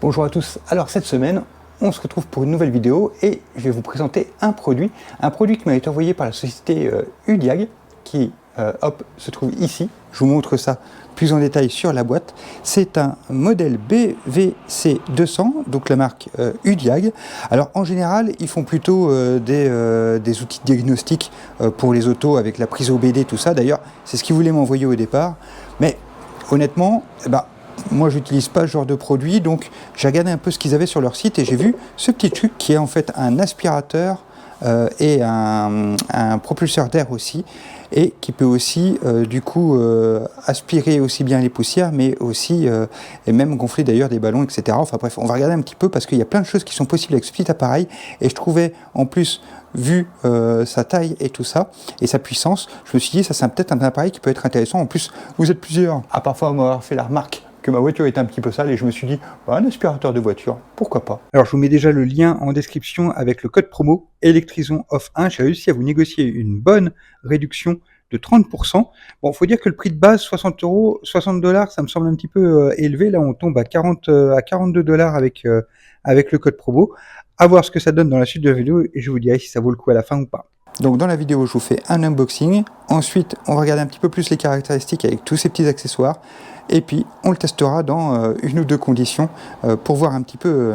Bonjour à tous, alors cette semaine on se retrouve pour une nouvelle vidéo et je vais vous présenter un produit qui m'a été envoyé par la société Udiag qui se trouve ici. Je vous montre ça plus en détail sur la boîte. C'est un modèle BVC200, donc la marque Udiag. Alors en général ils font plutôt des outils de diagnostic pour les autos avec la prise OBD, tout ça. D'ailleurs c'est ce qu'ils voulaient m'envoyer au départ, mais honnêtement, moi j'utilise pas ce genre de produit, donc j'ai regardé un peu ce qu'ils avaient sur leur site et j'ai vu ce petit truc qui est en fait un aspirateur et un propulseur d'air aussi, et qui peut aussi du coup aspirer aussi bien les poussières, mais aussi et même gonfler d'ailleurs des ballons, etc. Enfin bref, on va regarder un petit peu parce qu'il y a plein de choses qui sont possibles avec ce petit appareil, et je trouvais en plus, vu sa taille et tout ça, et sa puissance, je me suis dit ça c'est peut-être un appareil qui peut être intéressant. En plus, vous êtes plusieurs à parfois m'avoir fait la remarque que ma voiture était un petit peu sale, et je me suis dit, un aspirateur de voiture, pourquoi pas. Alors je vous mets déjà le lien en description avec le code promo Electrison Off 1. J'ai réussi à vous négocier une bonne réduction de 30%. Bon, faut dire que le prix de base, 60 $, ça me semble un petit peu élevé. Là, on tombe à 42 $ avec le code promo. À voir ce que ça donne dans la suite de la vidéo, et je vous dirai si ça vaut le coup à la fin ou pas. Donc dans la vidéo, je vous fais un unboxing. Ensuite, on va regarder un petit peu plus les caractéristiques avec tous ces petits accessoires. Et puis, on le testera dans une ou deux conditions pour voir un petit peu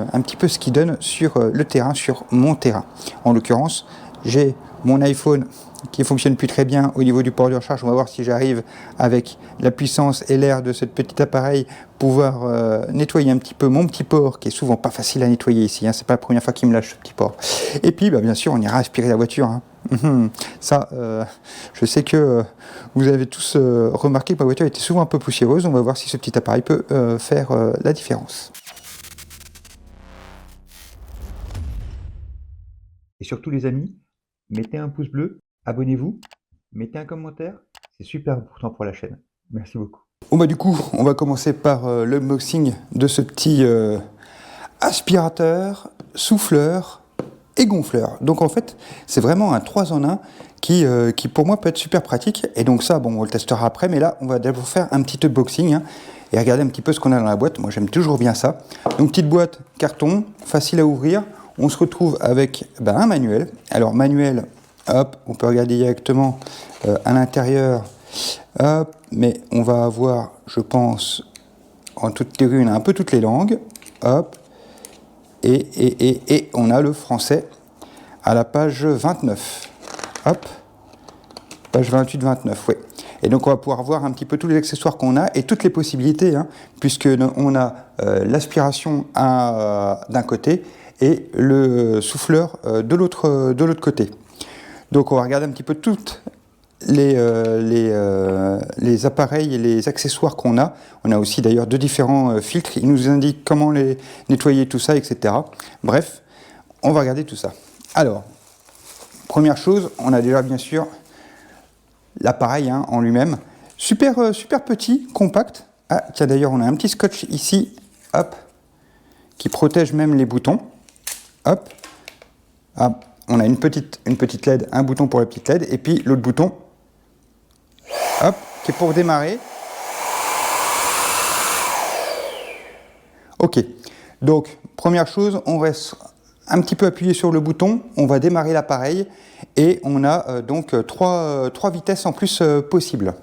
ce qu'il donne sur le terrain, sur mon terrain. En l'occurrence, j'ai mon iPhone qui fonctionne plus très bien au niveau du port de recharge. On va voir si j'arrive, avec la puissance et l'air de ce petit appareil, pouvoir nettoyer un petit peu mon petit port, qui est souvent pas facile à nettoyer ici, hein. C'est pas la première fois qu'il me lâche ce petit port. Et puis, bien sûr, on ira aspirer la voiture, hein. Ça, je sais que vous avez tous remarqué que ma voiture était souvent un peu poussiéreuse. On va voir si ce petit appareil peut faire la différence. Et surtout les amis, mettez un pouce bleu, abonnez-vous, mettez un commentaire, c'est super important pour la chaîne. Merci beaucoup. Bon du coup, on va commencer par l'unboxing de ce petit aspirateur, souffleur et gonfleur. Donc en fait, c'est vraiment un 3 en 1 qui pour moi peut être super pratique. Et donc ça, bon, on le testera après, mais là, on va d'abord faire un petit unboxing, hein, et regarder un petit peu ce qu'on a dans la boîte. Moi, j'aime toujours bien ça. Donc petite boîte carton, facile à ouvrir. On se retrouve avec un manuel. Alors manuel, hop, on peut regarder directement à l'intérieur. Hop, mais on va avoir, je pense, en toute théorie, on a un peu toutes les langues. Hop. Et on a le français à la page 29. Hop, page 28-29, oui. Et donc on va pouvoir voir un petit peu tous les accessoires qu'on a et toutes les possibilités, hein, puisque on a l'aspiration d'un côté et le souffleur de l'autre côté. Donc on va regarder un petit peu toutes les appareils et les accessoires qu'on a. On a aussi d'ailleurs deux différents filtres. Ils nous indiquent comment les nettoyer, tout ça, etc. Bref, on va regarder tout ça. Alors, première chose, on a déjà bien sûr l'appareil, hein, en lui-même. Super petit, compact. Ah, tiens, d'ailleurs, on a un petit scotch ici, hop, qui protège même les boutons. Hop. Ah, on a une petite LED, un bouton pour la petite LED, et puis l'autre bouton, hop, qui est pour démarrer. Ok, donc première chose, on reste un petit peu appuyé sur le bouton, on va démarrer l'appareil, et on a donc trois vitesses en plus possibles.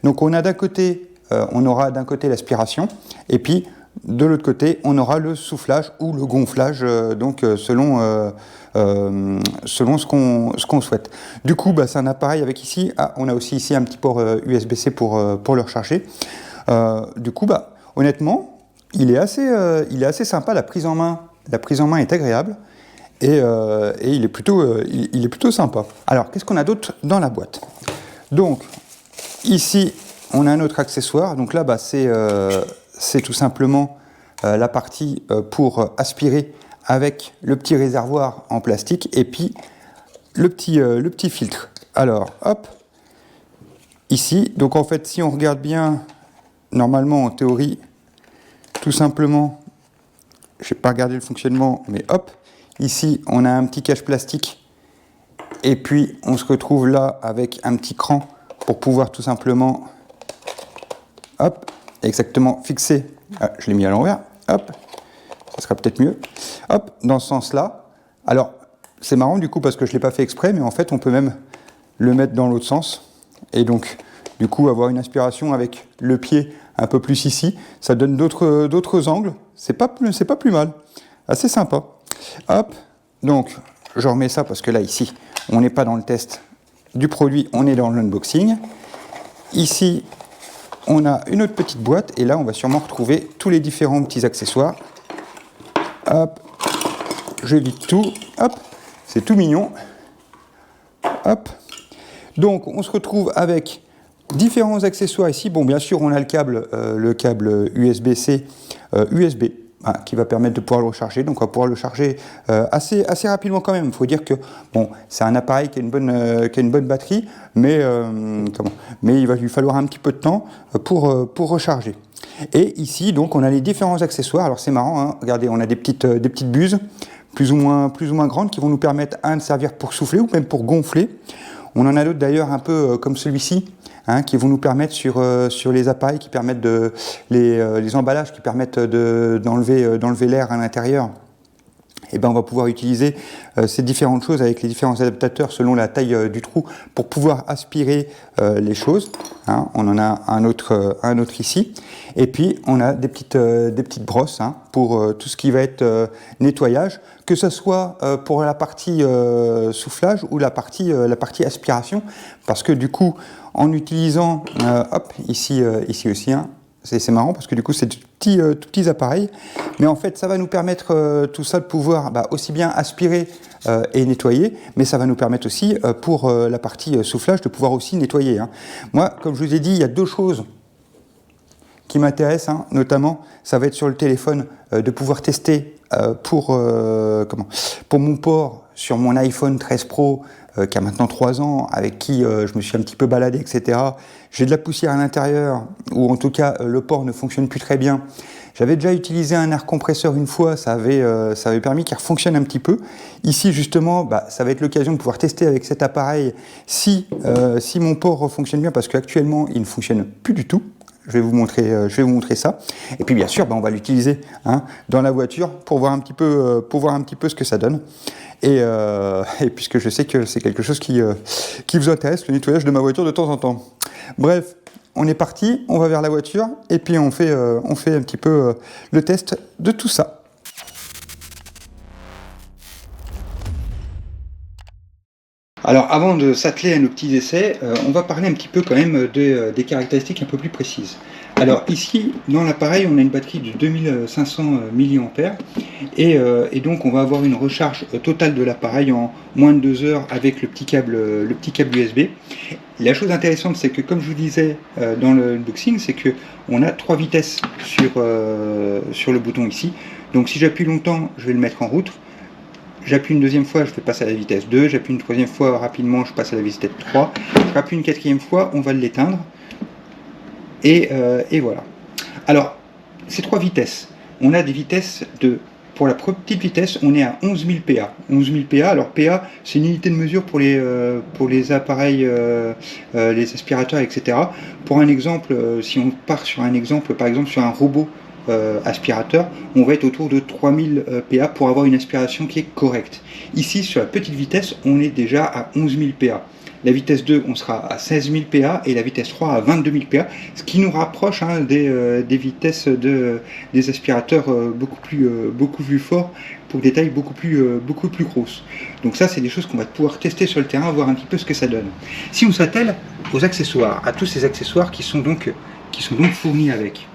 Donc on a d'un côté, on aura d'un côté l'aspiration, et puis de l'autre côté, on aura le soufflage ou le gonflage, donc selon ce qu'on souhaite. Du coup, c'est un appareil avec ici, on a aussi ici un petit port USB-C pour le recharger. Du coup, honnêtement, il est assez sympa. La prise en main est agréable, et il est plutôt sympa. Alors, qu'est-ce qu'on a d'autre dans la boîte? Donc, ici, on a un autre accessoire. Donc là, c'est tout simplement la partie pour aspirer, avec le petit réservoir en plastique et puis le petit filtre. Alors, hop, ici, donc en fait, si on regarde bien, normalement, en théorie, tout simplement, je n'ai pas regardé le fonctionnement, mais hop, ici, on a un petit cache plastique, et puis on se retrouve là avec un petit cran pour pouvoir tout simplement, hop, exactement fixer. Ah, je l'ai mis à l'envers, hop, ça sera peut-être mieux. Hop, dans ce sens-là. Alors, c'est marrant du coup parce que je ne l'ai pas fait exprès, mais en fait, on peut même le mettre dans l'autre sens. Et donc, du coup, avoir une aspiration avec le pied un peu plus ici, ça donne d'autres angles. C'est pas plus mal. Assez sympa. Hop, donc, je remets ça parce que là, ici, on n'est pas dans le test du produit, on est dans l'unboxing. Ici, on a une autre petite boîte et là, on va sûrement retrouver tous les différents petits accessoires. Hop, je vide tout. Hop, c'est tout mignon. Hop. Donc, on se retrouve avec différents accessoires ici. Bon, bien sûr, on a le câble USB-C, USB. Qui va permettre de pouvoir le recharger. Donc on va pouvoir le charger assez rapidement quand même. Il faut dire que bon, c'est un appareil qui a une bonne batterie, mais il va lui falloir un petit peu de temps pour recharger. Et ici, donc, on a les différents accessoires. Alors c'est marrant, hein, regardez, on a des petites buses plus ou moins grandes qui vont nous permettre de servir pour souffler ou même pour gonfler. On en a d'autres d'ailleurs un peu comme celui-ci. Qui vont nous permettre sur les appareils qui permettent les emballages qui permettent d'enlever l'air à l'intérieur. Et ben on va pouvoir utiliser ces différentes choses avec les différents adaptateurs selon la taille du trou pour pouvoir aspirer les choses. On en a un autre ici. Et puis on a des petites brosses pour tout ce qui va être nettoyage, que ce soit pour la partie soufflage ou la partie aspiration, parce que du coup en utilisant, hop, ici aussi, c'est marrant parce que du coup c'est tout petits appareils, mais en fait ça va nous permettre tout ça de pouvoir aussi bien aspirer et nettoyer, mais ça va nous permettre aussi pour la partie soufflage de pouvoir aussi nettoyer. Moi, comme je vous ai dit, il y a deux choses qui m'intéressent, notamment ça va être sur le téléphone de pouvoir tester pour mon port sur mon iPhone 13 Pro qui a maintenant 3 ans, avec qui je me suis un petit peu baladé, etc. J'ai de la poussière à l'intérieur, ou en tout cas le port ne fonctionne plus très bien. J'avais déjà utilisé un air compresseur une fois, ça avait permis qu'il fonctionne un petit peu. Ici justement, ça va être l'occasion de pouvoir tester avec cet appareil si mon port fonctionne bien, parce qu'actuellement il ne fonctionne plus du tout. Je vais vous montrer ça. Et puis bien sûr, on va l'utiliser dans la voiture pour voir un petit peu ce que ça donne. Et puisque je sais que c'est quelque chose qui vous intéresse, le nettoyage de ma voiture de temps en temps. Bref, on est parti, on va vers la voiture et puis on fait un petit peu le test de tout ça. Alors avant de s'atteler à nos petits essais, on va parler un petit peu quand même des caractéristiques un peu plus précises. Alors ici, dans l'appareil, on a une batterie de 2500 mAh et donc on va avoir une recharge totale de l'appareil en moins de 2 heures avec le petit câble USB. La chose intéressante, c'est que comme je vous disais dans le unboxing, c'est que on a 3 vitesses sur le bouton ici. Donc si j'appuie longtemps, je vais le mettre en route. J'appuie une deuxième fois, je vais passer à la vitesse 2, j'appuie une troisième fois rapidement, je passe à la vitesse 3, j'appuie une quatrième fois, on va l'éteindre, et voilà. Alors, ces 3 vitesses, on a des vitesses pour la petite vitesse, on est à 11 000 PA. 11 000 PA, alors PA, c'est une unité de mesure pour les appareils, les aspirateurs, etc. Pour un exemple, si on part sur un exemple, par exemple sur un robot, aspirateur, on va être autour de 3000 PA pour avoir une aspiration qui est correcte. Ici, sur la petite vitesse, on est déjà à 11 000 PA. La vitesse 2, on sera à 16 000 PA et la vitesse 3 à 22 000 PA, ce qui nous rapproche des vitesses des aspirateurs beaucoup plus forts pour des tailles beaucoup plus grosses. Donc ça, c'est des choses qu'on va pouvoir tester sur le terrain, voir un petit peu ce que ça donne. Si on s'attelle aux accessoires, à tous ces accessoires qui sont donc fournis avec,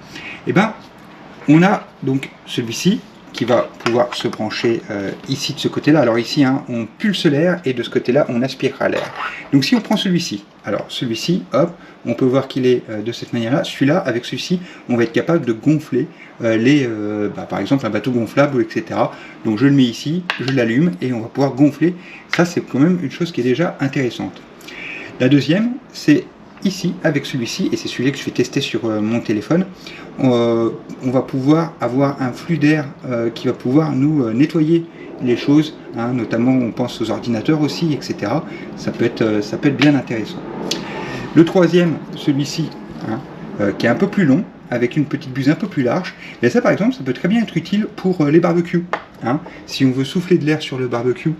on a donc celui-ci qui va pouvoir se brancher ici de ce côté-là. Alors ici, on pulse l'air et de ce côté-là, on aspirera l'air. Donc si on prend celui-ci, alors celui-ci, hop, on peut voir qu'il est de cette manière-là. Celui-là, avec celui-ci, on va être capable de gonfler par exemple un bateau gonflable, etc. Donc je le mets ici, je l'allume et on va pouvoir gonfler. Ça, c'est quand même une chose qui est déjà intéressante. La deuxième, c'est ici avec celui-ci, et c'est celui que je vais tester sur mon téléphone. On va pouvoir avoir un flux d'air qui va pouvoir nous nettoyer les choses, notamment on pense aux ordinateurs aussi, etc. Ça peut être bien intéressant. Le troisième, celui-ci, qui est un peu plus long, avec une petite buse un peu plus large. Et ça par exemple, ça peut très bien être utile pour les barbecues. Hein. Si on veut souffler de l'air sur le barbecue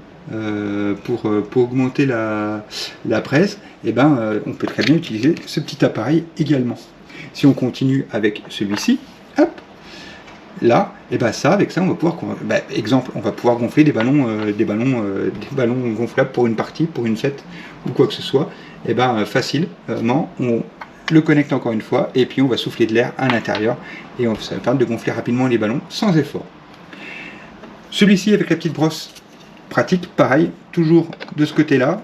pour augmenter la braise, et ben, on peut très bien utiliser ce petit appareil également. Si on continue avec celui-ci, hop, là, et ben ça, avec ça, on va pouvoir, exemple, on va pouvoir gonfler des ballons gonflables pour une partie, pour une fête ou quoi que ce soit. Et ben facilement, on le connecte encore une fois et puis on va souffler de l'air à l'intérieur et ça va permettre de gonfler rapidement les ballons sans effort. Celui-ci avec la petite brosse pratique, pareil, toujours de ce côté-là.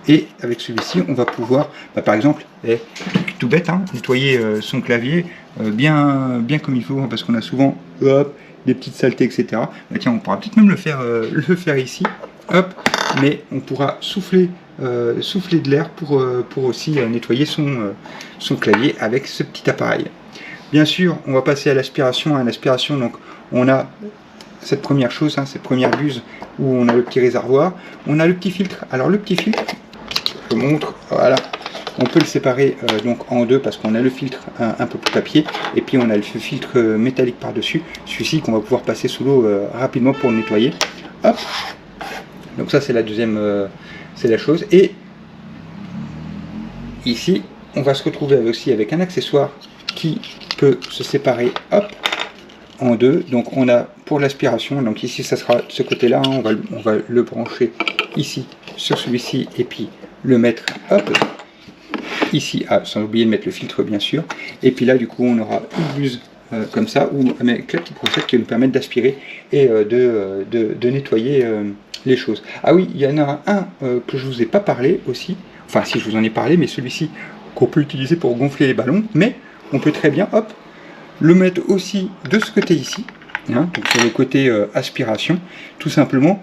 Et avec celui-ci, on va pouvoir, par exemple, tout bête, hein, nettoyer son clavier bien comme il faut, hein, parce qu'on a souvent des petites saletés, etc. Bah, tiens, on pourra peut-être même le faire ici, hop, mais on pourra souffler de l'air pour aussi nettoyer son clavier avec ce petit appareil. Bien sûr, on va passer à l'aspiration. L'aspiration, donc, on a cette première chose, hein, cette première buse où on a le petit réservoir, on a le petit filtre. Alors le petit filtre, je vous montre, voilà, on peut le séparer donc en deux parce qu'on a le filtre un peu plus papier et puis on a le filtre métallique par dessus, celui-ci qu'on va pouvoir passer sous l'eau rapidement pour le nettoyer. Hop, donc ça c'est la deuxième, c'est la chose. Et ici on va se retrouver aussi avec un accessoire qui peut se séparer, hop, en deux. Donc on a pour l'aspiration, donc ici ça sera de ce côté là, hein, on va le brancher ici sur celui-ci et puis le mettre, hop, ici, sans oublier de mettre le filtre bien sûr. Et puis là du coup on aura une buse comme ça, ou avec la petite brochette qui va nous permettre d'aspirer et de nettoyer les choses. Ah oui, il y en a un que je vous ai pas parlé aussi, enfin si je vous en ai parlé, mais celui-ci qu'on peut utiliser pour gonfler les ballons, mais on peut très bien, hop, le mettre aussi de ce côté ici, hein, donc sur le côté aspiration, tout simplement.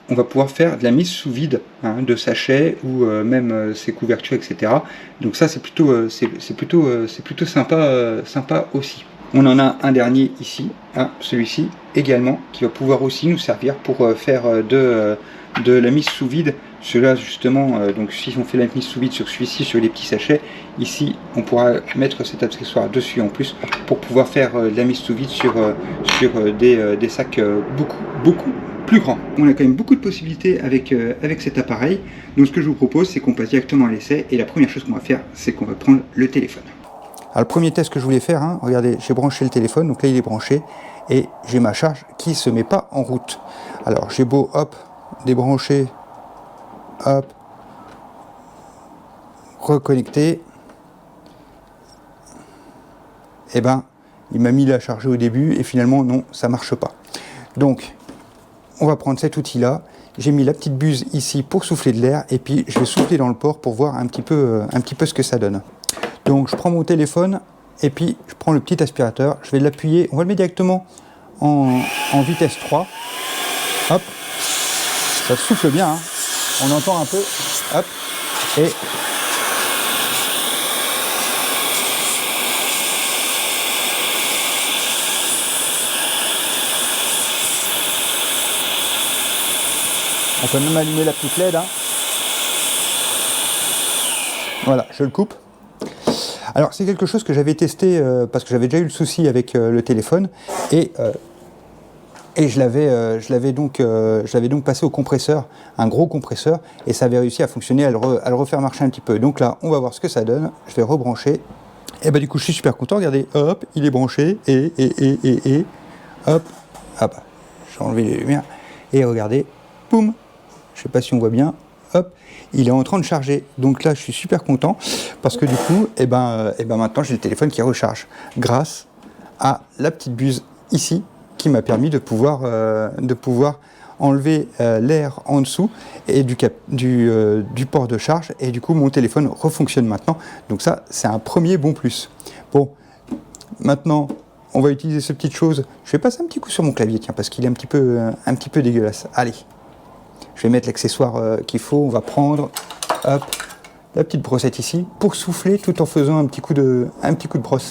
On va pouvoir faire de la mise sous vide, hein, de sachets ou même ses couvertures, etc. Donc ça c'est plutôt sympa aussi. On en a un dernier ici, hein, celui-ci également, qui va pouvoir aussi nous servir pour faire de la mise sous vide. Cela justement, donc si on fait la mise sous vide sur celui-ci, sur les petits sachets, ici on pourra mettre cet accessoire dessus en plus pour pouvoir faire de la mise sous vide sur des sacs beaucoup plus grand. On a quand même beaucoup de possibilités avec cet appareil. Donc ce que je vous propose, c'est qu'on passe directement à l'essai. Et la première chose qu'on va faire, c'est qu'on va prendre le téléphone. Alors le premier test que je voulais faire, hein, regardez, j'ai branché le téléphone, donc là il est branché, et j'ai ma charge qui ne se met pas en route. Alors j'ai beau, hop, débrancher, hop, reconnecter, et ben il m'a mis la charger au début, et finalement non, ça marche pas. Donc on va prendre cet outil-là. J'ai mis la petite buse ici pour souffler de l'air et puis je vais souffler dans le port pour voir un petit peu ce que ça donne. Donc je prends mon téléphone et puis je prends le petit aspirateur. Je vais l'appuyer, on va le mettre directement en vitesse 3. Hop, ça souffle bien, hein. On entend un peu, hop, et on peut même allumer la petite LED, hein. Voilà, je le coupe. Alors c'est quelque chose que j'avais testé parce que j'avais déjà eu le souci avec le téléphone et je l'avais donc passé au compresseur, un gros compresseur, et ça avait réussi à fonctionner, à le refaire marcher un petit peu. Donc là, on va voir ce que ça donne. Je vais rebrancher. Et bah du coup, je suis super content. Regardez, hop, il est branché et hop, ah bah, j'ai enlevé les lumières et regardez, boum. Je sais pas si on voit bien, hop, il est en train de charger. Donc là, je suis super content parce que du coup, maintenant, j'ai le téléphone qui recharge grâce à la petite buse ici qui m'a permis de pouvoir enlever l'air en dessous et du port de charge. Et du coup, mon téléphone refonctionne maintenant. Donc ça, c'est un premier bon plus. Bon, maintenant, on va utiliser cette petite chose. Je vais passer un petit coup sur mon clavier, tiens, parce qu'il est un petit peu dégueulasse. Allez. Je vais mettre l'accessoire qu'il faut, on va prendre, hop, la petite brossette ici, pour souffler tout en faisant un petit coup de brosse.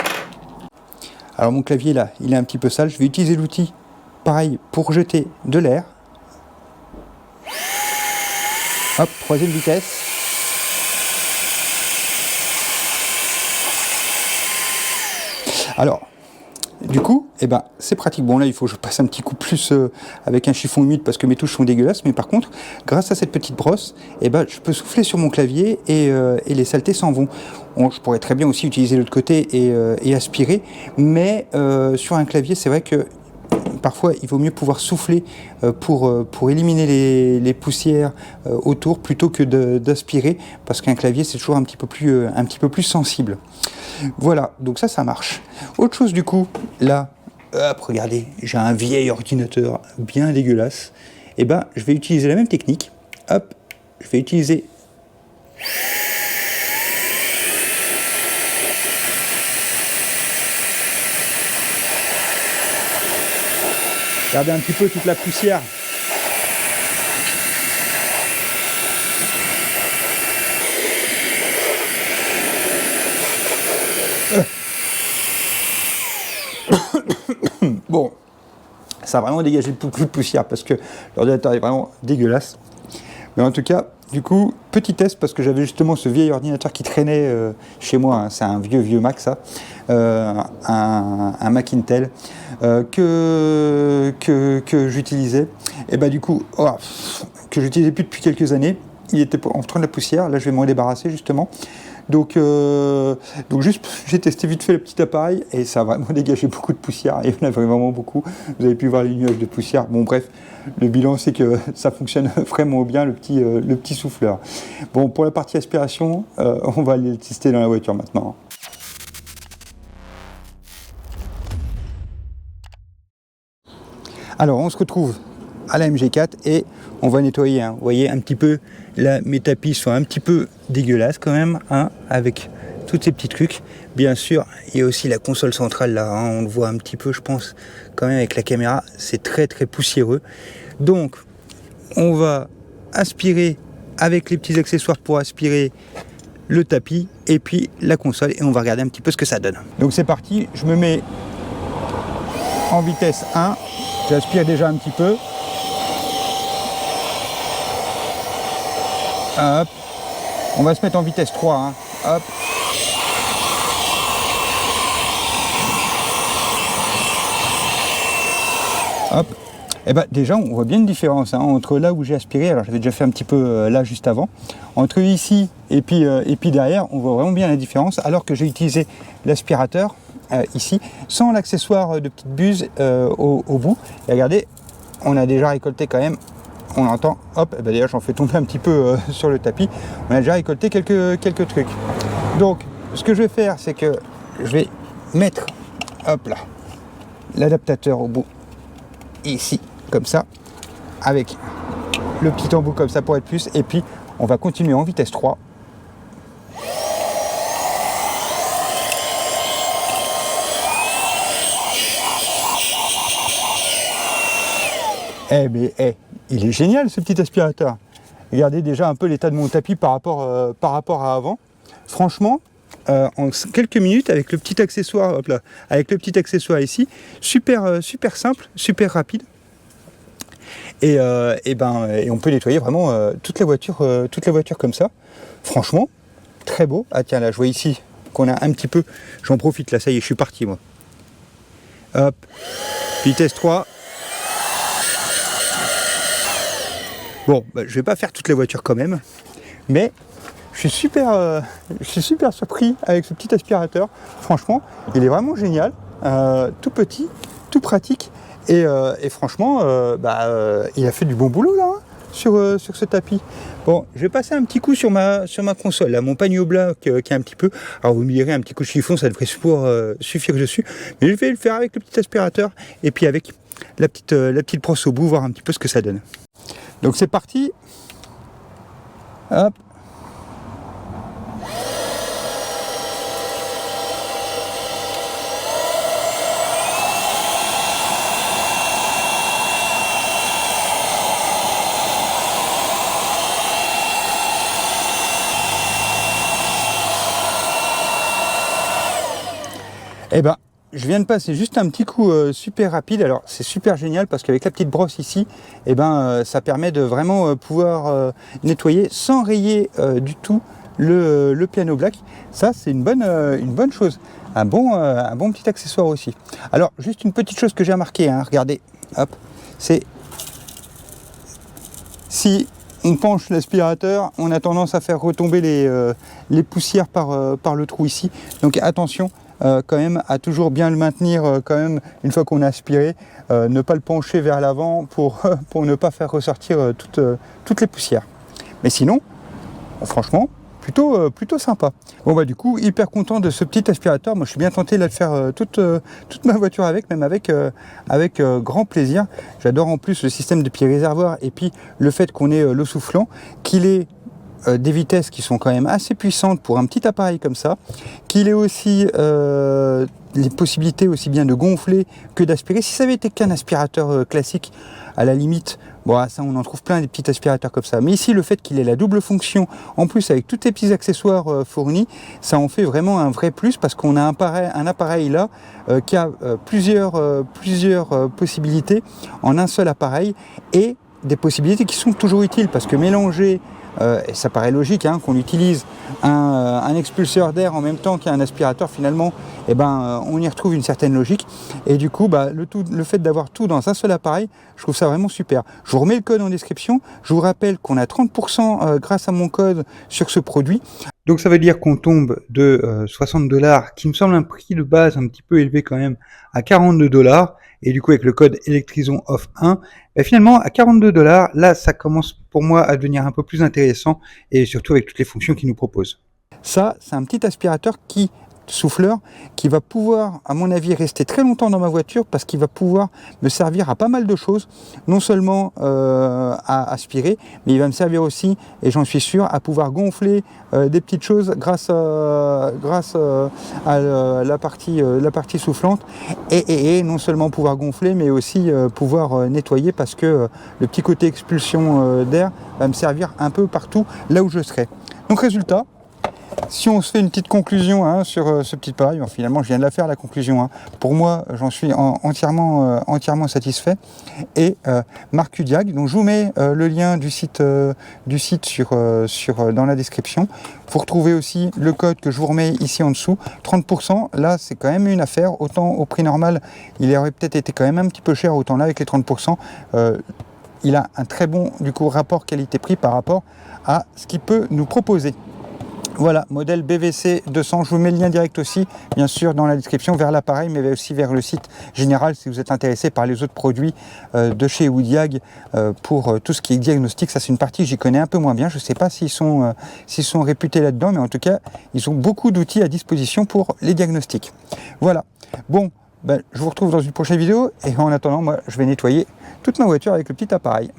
Alors mon clavier là, il est un petit peu sale, je vais utiliser l'outil, pareil, pour jeter de l'air. Hop, troisième vitesse. Alors, du coup, eh ben, c'est pratique. Bon, là, il faut que je passe un petit coup plus avec un chiffon humide parce que mes touches sont dégueulasses. Mais par contre, grâce à cette petite brosse, eh ben, je peux souffler sur mon clavier et les saletés s'en vont. Je pourrais très bien aussi utiliser l'autre côté et aspirer. Mais sur un clavier, c'est vrai que parfois, il vaut mieux pouvoir souffler pour éliminer les poussières autour plutôt que d'aspirer, parce qu'un clavier, c'est toujours un petit peu plus sensible. Voilà, donc ça marche. Autre chose du coup, là, hop, regardez, j'ai un vieil ordinateur bien dégueulasse. Et ben, je vais utiliser la même technique. Hop, je vais utiliser... Regardez un petit peu toute la poussière. Bon, ça a vraiment dégagé beaucoup de poussière parce que l'ordinateur est vraiment dégueulasse. Mais en tout cas, du coup, petit test parce que j'avais justement ce vieil ordinateur qui traînait chez moi. Hein, c'est un vieux Mac, ça, un Mac Intel que j'utilisais. Et bah du coup, que j'utilisais plus depuis quelques années. Il était en train de la poussière. Là, je vais m'en débarrasser justement. Donc juste, j'ai testé vite fait le petit appareil et ça a vraiment dégagé beaucoup de poussière. Il y en avait vraiment beaucoup. Vous avez pu voir les nuages de poussière. Bon, bref, le bilan, c'est que ça fonctionne vraiment bien, le petit souffleur. Bon, pour la partie aspiration, on va aller le tester dans la voiture maintenant. Alors, on se retrouve à la MG4 et on va nettoyer. Hein. Vous voyez un petit peu, là, mes tapis sont un petit peu dégueulasses quand même, hein, avec tous ces petits trucs. Bien sûr, il y a aussi la console centrale là, hein, on le voit un petit peu, je pense, quand même avec la caméra, c'est très poussiéreux. Donc, on va aspirer avec les petits accessoires pour aspirer le tapis et puis la console et on va regarder un petit peu ce que ça donne. Donc c'est parti, je me mets en vitesse 1, j'aspire déjà un petit peu. Hop. On va se mettre en vitesse 3. Hein. Hop. Hop. Et bah déjà on voit bien une différence hein, entre là où j'ai aspiré, alors j'avais déjà fait un petit peu là juste avant, entre ici et puis derrière, on voit vraiment bien la différence, alors que j'ai utilisé l'aspirateur ici, sans l'accessoire de petite buse au bout. Et regardez, on a déjà récolté quand même, on entend, hop, et ben d'ailleurs j'en fais tomber un petit peu sur le tapis, on a déjà récolté quelques trucs. Donc ce que je vais faire, c'est que je vais mettre, hop là, l'adaptateur au bout, ici, comme ça, avec le petit embout comme ça pour être plus, et puis on va continuer en vitesse 3. Il est génial ce petit aspirateur. Regardez déjà un peu l'état de mon tapis par rapport à avant. Franchement, en quelques minutes avec le petit accessoire, hop là, avec le petit accessoire ici, super simple, super rapide. Et on peut nettoyer vraiment toute la voiture comme ça. Franchement, très beau. Ah tiens là, je vois ici qu'on a un petit peu. J'en profite là, ça y est, je suis parti moi. Hop, vitesse 3. Bon, bah, je vais pas faire toute la voiture quand même, mais je suis super surpris avec ce petit aspirateur. Franchement, il est vraiment génial, tout petit, tout pratique, et franchement, il a fait du bon boulot là, hein, sur ce tapis. Bon, je vais passer un petit coup sur ma console, là, mon panneau blanc qui est un petit peu. Alors vous me direz, un petit coup de chiffon, ça devrait suffire dessus, mais je vais le faire avec le petit aspirateur et puis avec la petite brosse au bout, voir un petit peu ce que ça donne. Donc c'est parti. Hop. Eh ben, je viens de passer juste un petit coup super rapide. Alors c'est super génial parce qu'avec la petite brosse ici, eh ben, ça permet de vraiment pouvoir nettoyer sans rayer du tout le piano black. Ça c'est une bonne chose. un bon petit accessoire aussi. Alors, juste une petite chose que j'ai remarqué, hein, regardez, hop, c'est si on penche l'aspirateur, on a tendance à faire retomber les poussières par le trou ici. Donc attention quand même à toujours bien le maintenir quand même une fois qu'on a aspiré, ne pas le pencher vers l'avant pour ne pas faire ressortir toutes les poussières. Mais sinon, franchement, plutôt sympa. Bon bah du coup, hyper content de ce petit aspirateur. Moi je suis bien tenté là, de faire toute ma voiture avec, même avec grand plaisir. J'adore en plus le système de pied réservoir et puis le fait qu'on ait l'eau soufflant, qu'il ait des vitesses qui sont quand même assez puissantes pour un petit appareil comme ça, qu'il ait aussi les possibilités aussi bien de gonfler que d'aspirer. Si ça avait été qu'un aspirateur classique, à la limite, bon, ça on en trouve plein des petits aspirateurs comme ça. Mais ici, le fait qu'il ait la double fonction, en plus avec tous les petits accessoires fournis, ça en fait vraiment un vrai plus parce qu'on a un appareil là qui a plusieurs possibilités en un seul appareil et des possibilités qui sont toujours utiles parce que mélanger et ça paraît logique hein, qu'on utilise un expulseur d'air en même temps qu'un aspirateur, finalement, eh ben, on y retrouve une certaine logique. Et du coup, bah, le fait d'avoir tout dans un seul appareil, je trouve ça vraiment super. Je vous remets le code en description. Je vous rappelle qu'on a 30% grâce à mon code sur ce produit. Donc ça veut dire qu'on tombe de 60$, qui me semble un prix de base un petit peu élevé quand même, à 42$. Et du coup, avec le code Electrison Off 1, ben finalement, à 42$, là, ça commence pour moi à devenir un peu plus intéressant, et surtout avec toutes les fonctions qu'il nous propose. Ça, c'est un petit aspirateur souffleur qui va pouvoir, à mon avis, rester très longtemps dans ma voiture parce qu'il va pouvoir me servir à pas mal de choses, non seulement à aspirer, mais il va me servir aussi, et j'en suis sûr, à pouvoir gonfler des petites choses grâce à la partie soufflante et non seulement pouvoir gonfler, mais aussi pouvoir nettoyer parce que le petit côté expulsion d'air va me servir un peu partout là où je serai. Donc résultat, si on se fait une petite conclusion hein, sur ce petit appareil, bon, finalement je viens de la faire la conclusion, hein. Pour moi j'en suis entièrement satisfait. Et marque UDIAG, donc je vous mets le lien du site dans la description. Vous retrouvez aussi le code que je vous remets ici en dessous, 30%, là c'est quand même une affaire, autant au prix normal il aurait peut-être été quand même un petit peu cher, autant là avec les 30%, il a un très bon du coup rapport qualité-prix par rapport à ce qu'il peut nous proposer. Voilà, modèle BVC 200, je vous mets le lien direct aussi, bien sûr, dans la description, vers l'appareil, mais aussi vers le site général si vous êtes intéressé par les autres produits de chez UDIAG pour tout ce qui est diagnostic. Ça, c'est une partie que j'y connais un peu moins bien. Je ne sais pas s'ils sont réputés là-dedans, mais en tout cas, ils ont beaucoup d'outils à disposition pour les diagnostics. Voilà. Bon, ben, je vous retrouve dans une prochaine vidéo, et en attendant, moi, je vais nettoyer toute ma voiture avec le petit appareil.